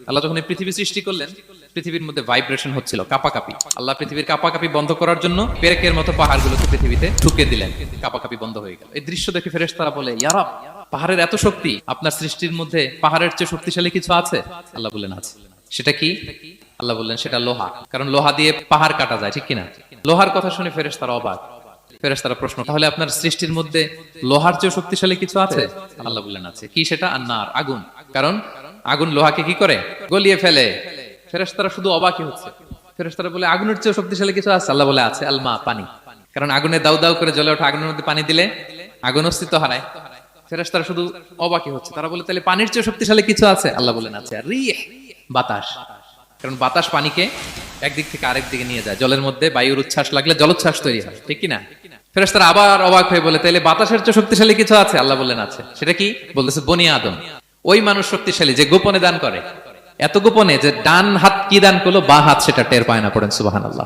আল্লাহ যখন এই পৃথিবী সৃষ্টি করলেন, পৃথিবীর মধ্যে ভাইব্রেশন হচ্ছিল, কাঁপাকাঁপি। আল্লাহ পৃথিবীর কাঁপাকাঁপি বন্ধ করার জন্য পেরেকের মতো পাহাড়গুলোকে পৃথিবীতে ঠুকে দিলেন, কাঁপাকাঁপি বন্ধ হয়ে গেল। এই দৃশ্য দেখে ফেরেশতারা বলে, ইয়া রাব, পাহাড়ের এত শক্তি, আপনার সৃষ্টির মধ্যে পাহাড়ের চেয়ে শক্তিশালী কিছু আছে? আল্লাহ বললেন আছে। সেটা কি? আল্লাহ বললেন সেটা লোহা, কারণ লোহা দিয়ে পাহাড় কাটা যায়, ঠিক কিনা? লোহার কথা শুনে ফেরেশতারা অবাক। ফেরেশতারা প্রশ্ন, তাহলে আপনার সৃষ্টির মধ্যে লোহার চেয়ে শক্তিশালী কিছু আছে? আল্লাহ বললেন আছে। কি সেটা? আন্নার, আগুন। কারণ আগুন লোহাকে কি করে? গলিয়ে ফেলে। ফেরেশতারা শুধু অবাকই হচ্ছে। ফেরেশতারা বলে, আগুনের চেয়ে শক্তিশালী কিছু আছে? আল্লাহ বলে আছে, আলমা, পানি। কারণ আগুনে দাউ দাউ করে জ্বলে ওঠা আগুনের মধ্যে পানি দিলে আগুন অস্তিত্ব হারায়। ফেরেশতারা শুধু অবাকই হচ্ছে। তারা বলে, তাহলে পানির চেয়ে শক্তিশালী কিছু আছে? আল্লাহ বলেন আছে, রিহ, বাতাস। কারণ বাতাস পানিকে একদিক থেকে আরেক দিকে নিয়ে যায়। জলের মধ্যে বায়ুর উচ্ছ্বাস লাগলে জলোচ্ছ্বাস তৈরি হয়, ঠিক কিনা? ফেরেশতারা আবার অবাক হয়ে বলে, তাইলে বাতাসের চেয়ে শক্তিশালী কিছু আছে? আল্লাহ বললেন আছে। সেটা কি? বলতেছে বনি আদম। ওই মানুষ শক্তিশালী যে গোপনে দান করে, এত গোপনে যে ডান হাত কি দান করলো, বা হাত সেটা টের পায় না। পড়েন সুবহানাল্লাহ।